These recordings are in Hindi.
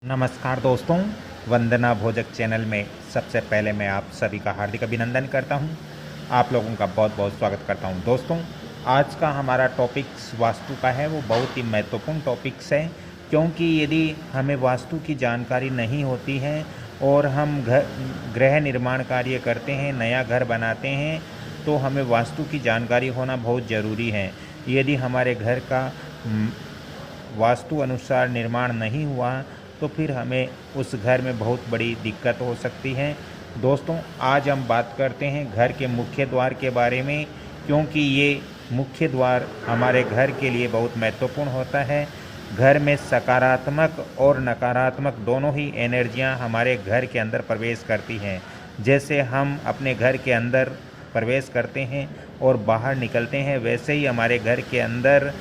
नमस्कार दोस्तों, वंदना भोजक चैनल में सबसे पहले मैं आप सभी का हार्दिक अभिनंदन करता हूं। आप लोगों का बहुत बहुत स्वागत करता हूं। दोस्तों, आज का हमारा टॉपिक्स वास्तु का है, वो बहुत ही महत्वपूर्ण टॉपिक्स है, क्योंकि यदि हमें वास्तु की जानकारी नहीं होती है और हम गृह निर्माण कार्य करते हैं, नया घर बनाते हैं, तो हमें वास्तु की जानकारी होना बहुत ज़रूरी है। यदि हमारे घर का वास्तु अनुसार निर्माण नहीं हुआ तो फिर हमें उस घर में बहुत बड़ी दिक्कत हो सकती है। दोस्तों, आज हम बात करते हैं घर के मुख्य द्वार के बारे में, क्योंकि ये मुख्य द्वार हमारे घर के लिए बहुत महत्वपूर्ण होता है। घर में सकारात्मक और नकारात्मक दोनों ही एनर्जियां हमारे घर के अंदर प्रवेश करती हैं। जैसे हम अपने घर के अंदर प्रवेश करते हैं और बाहर निकलते हैं, वैसे ही हमारे घर के अंदर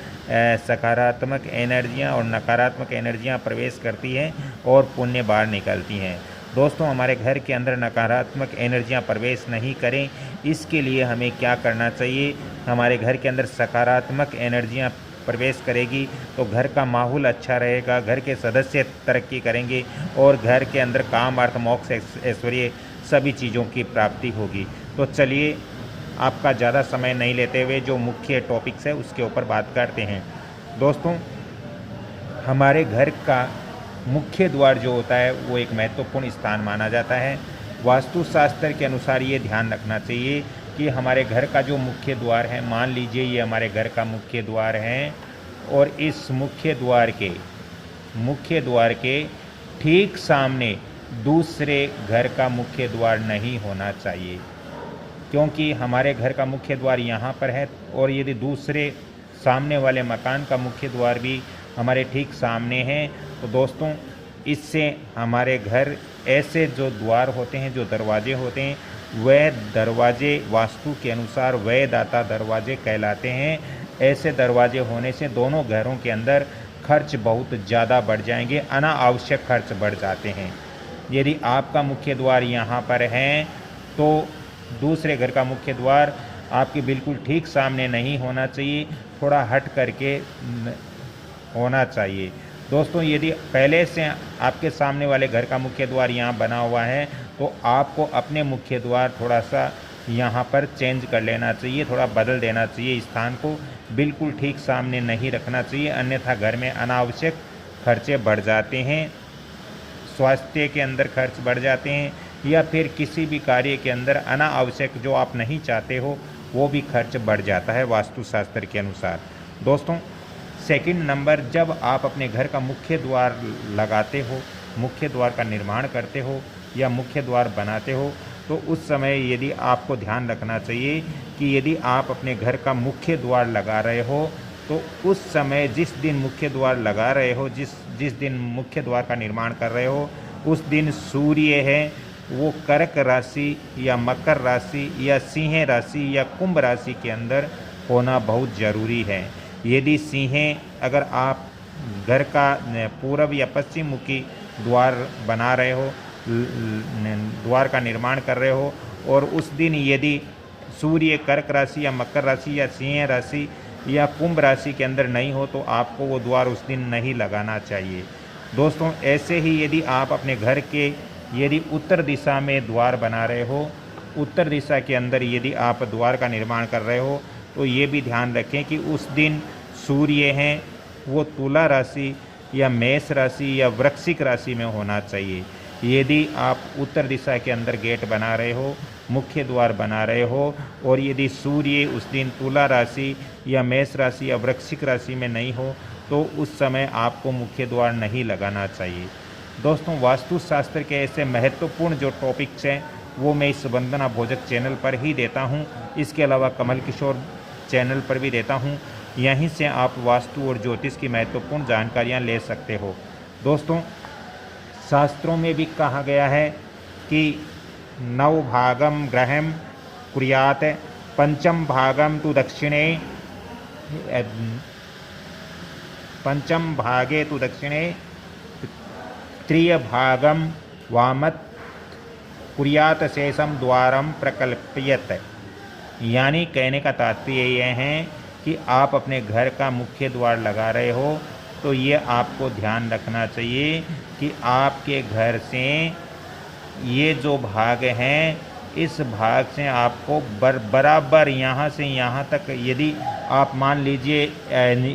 सकारात्मक एनर्जियां और नकारात्मक एनर्जियां प्रवेश करती हैं और पुण्य बाहर निकलती हैं। दोस्तों, हमारे घर के अंदर नकारात्मक एनर्जियां प्रवेश नहीं करें, इसके लिए हमें क्या करना चाहिए? हमारे घर के अंदर सकारात्मक एनर्जियां प्रवेश करेगी तो घर का माहौल अच्छा रहेगा, घर के सदस्य तरक्की करेंगे और घर के अंदर काम, अर्थ, मोक्ष, ऐश्वर्य सभी चीज़ों की प्राप्ति होगी। तो चलिए, आपका ज़्यादा समय नहीं लेते हुए जो मुख्य टॉपिक्स है उसके ऊपर बात करते हैं। दोस्तों, हमारे घर का मुख्य द्वार जो होता है वो एक महत्वपूर्ण स्थान माना जाता है। वास्तुशास्त्र के अनुसार ये ध्यान रखना चाहिए कि हमारे घर का जो मुख्य द्वार है, मान लीजिए ये हमारे घर का मुख्य द्वार है और इस मुख्य द्वार के ठीक सामने दूसरे घर का मुख्य द्वार नहीं होना चाहिए, क्योंकि हमारे घर का मुख्य द्वार यहाँ पर है और यदि दूसरे सामने वाले मकान का मुख्य द्वार भी हमारे ठीक सामने है तो दोस्तों, इससे हमारे घर ऐसे जो द्वार होते हैं, जो दरवाजे होते हैं, वह दरवाजे वास्तु के अनुसार व्ययदाता दरवाजे कहलाते हैं। ऐसे दरवाजे होने से दोनों घरों के अंदर खर्च बहुत ज़्यादा बढ़ जाएंगे, अनावश्यक खर्च बढ़ जाते हैं। यदि आपका मुख्य द्वार यहाँ पर है तो दूसरे घर का मुख्य द्वार आपके बिल्कुल ठीक सामने नहीं होना चाहिए, थोड़ा हट करके होना चाहिए। दोस्तों, यदि पहले से आपके सामने वाले घर का मुख्य द्वार यहाँ बना हुआ है तो आपको अपने मुख्य द्वार थोड़ा सा यहाँ पर चेंज कर लेना चाहिए, थोड़ा बदल देना चाहिए, स्थान को बिल्कुल ठीक सामने नहीं रखना चाहिए, अन्यथा घर में अनावश्यक खर्चे बढ़ जाते हैं, स्वास्थ्य के अंदर खर्च बढ़ जाते हैं, या फिर किसी भी कार्य के अंदर अनावश्यक जो आप नहीं चाहते हो वो भी खर्च बढ़ जाता है वास्तुशास्त्र के अनुसार। दोस्तों, सेकंड नंबर, जब आप अपने घर का मुख्य द्वार लगाते हो, मुख्य द्वार का निर्माण करते हो या मुख्य द्वार बनाते हो, तो उस समय यदि आपको ध्यान रखना चाहिए कि यदि आप अपने घर का मुख्य द्वार लगा रहे हो तो उस समय जिस दिन मुख्य द्वार लगा रहे हो, जिस दिन मुख्य द्वार का निर्माण कर रहे हो, उस दिन सूर्य है वो कर्क राशि या मकर राशि या सिंह राशि या कुंभ राशि के अंदर होना बहुत ज़रूरी है। यदि सिंह, अगर आप घर का पूर्व या पश्चिम मुखी द्वार बना रहे हो, द्वार का निर्माण कर रहे हो और उस दिन यदि सूर्य कर्क राशि या मकर राशि या सिंह राशि या कुंभ राशि के अंदर नहीं हो तो आपको वो द्वार उस दिन नहीं लगाना चाहिए। दोस्तों, ऐसे ही यदि आप अपने घर के यदि उत्तर दिशा में द्वार बना रहे हो, उत्तर दिशा के अंदर यदि आप द्वार का निर्माण कर रहे हो तो ये भी ध्यान रखें कि उस दिन सूर्य हैं वो तुला राशि या मेष राशि या वृश्चिक राशि में होना चाहिए। यदि आप उत्तर दिशा के अंदर गेट बना रहे हो, मुख्य द्वार बना रहे हो और यदि सूर्य उस दिन तुला राशि या मेष राशि या वृश्चिक राशि में नहीं हो तो उस समय आपको मुख्य द्वार नहीं लगाना चाहिए। दोस्तों, वास्तुशास्त्र के ऐसे महत्वपूर्ण जो टॉपिक्स हैं वो मैं इस वंदना भोजक चैनल पर ही देता हूं, इसके अलावा कमल किशोर चैनल पर भी देता हूं। यहीं से आप वास्तु और ज्योतिष की महत्वपूर्ण जानकारियां ले सकते हो। दोस्तों, शास्त्रों में भी कहा गया है कि नवभागम ग्रहम कुर्यात पंचम भागम तु दक्षिणे, पंचम भागे तु दक्षिणे तृतीय भागम वामत कुर्यात शेषम द्वारम प्रकल्पयत। यानी कहने का तात्पर्य यह है कि आप अपने घर का मुख्य द्वार लगा रहे हो तो ये आपको ध्यान रखना चाहिए कि आपके घर से ये जो भाग हैं, इस भाग से आपको बराबर यहाँ से यहाँ तक, यदि आप मान लीजिए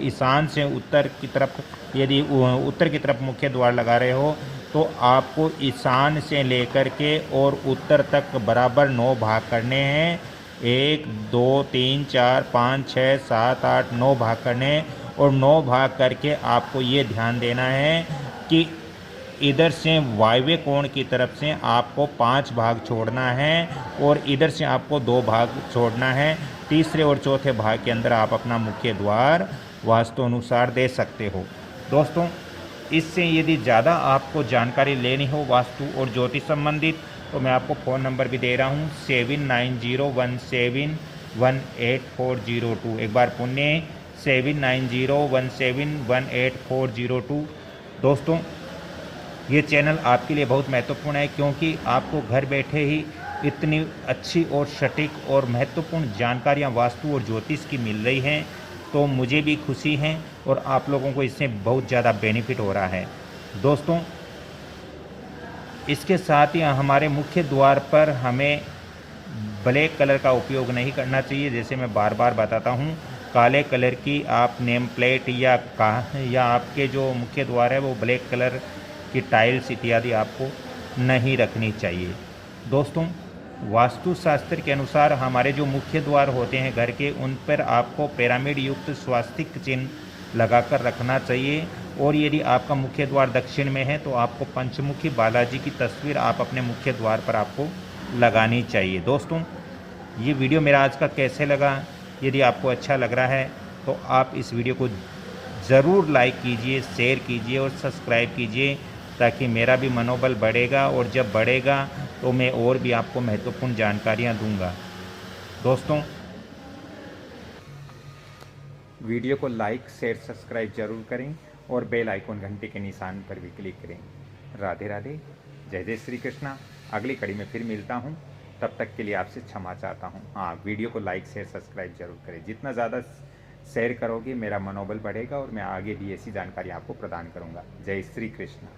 ईशान से उत्तर की तरफ, यदि उत्तर की तरफ मुख्य द्वार लगा रहे हो, तो आपको ईशान से लेकर के और उत्तर तक बराबर 9 भाग करने हैं। 1 2 3 4 5 6 7 8 9 भाग करने हैं। और 9 भाग करके आपको ये ध्यान देना है कि इधर से वायव्य कोण की तरफ से आपको 5 भाग छोड़ना है और इधर से आपको 2 भाग छोड़ना है। तीसरे और चौथे भाग के अंदर आप अपना मुख्य द्वार वास्तु अनुसार दे सकते हो। दोस्तों, इससे यदि ज़्यादा आपको जानकारी लेनी हो वास्तु और ज्योतिष संबंधित, तो मैं आपको फ़ोन नंबर भी दे रहा हूँ 7901718402। एक बार पुण्य 7901718402। दोस्तों, ये चैनल आपके लिए बहुत महत्वपूर्ण है, क्योंकि आपको घर बैठे ही इतनी अच्छी और सटीक और महत्वपूर्ण जानकारियाँ वास्तु और ज्योतिष की मिल रही हैं, तो मुझे भी खुशी है और आप लोगों को इससे बहुत ज़्यादा बेनिफिट हो रहा है। दोस्तों, इसके साथ ही हमारे मुख्य द्वार पर हमें ब्लैक कलर का उपयोग नहीं करना चाहिए। जैसे मैं बार बार बताता हूँ, काले कलर की आप नेम प्लेट या आपके जो मुख्य द्वार है वो ब्लैक कलर की टाइल्स इत्यादि आपको नहीं रखनी चाहिए। दोस्तों, वास्तुशास्त्र के अनुसार हमारे जो मुख्य द्वार होते हैं घर के, उन पर आपको पिरामिड युक्त स्वास्तिक चिन्ह लगाकर रखना चाहिए। और यदि आपका मुख्य द्वार दक्षिण में है तो आपको पंचमुखी बालाजी की तस्वीर आप अपने मुख्य द्वार पर आपको लगानी चाहिए। दोस्तों, ये वीडियो मेरा आज का कैसे लगा? यदि आपको अच्छा लग रहा है तो आप इस वीडियो को ज़रूर लाइक कीजिए, शेयर कीजिए और सब्सक्राइब कीजिए, ताकि मेरा भी मनोबल बढ़ेगा और जब बढ़ेगा तो मैं और भी आपको महत्वपूर्ण जानकारियाँ दूंगा। दोस्तों, वीडियो को लाइक शेयर सब्सक्राइब जरूर करें और बेल आइकॉन घंटे के निशान पर भी क्लिक करें। राधे राधे, जय जय श्री कृष्णा। अगली कड़ी में फिर मिलता हूँ, तब तक के लिए आपसे क्षमा चाहता हूँ। हाँ, वीडियो को लाइक शेयर सब्सक्राइब जरूर करें। जितना ज़्यादा शेयर करोगे मेरा मनोबल बढ़ेगा और मैं आगे भी ऐसी जानकारी आपको प्रदान करूँगा। जय श्री कृष्णा।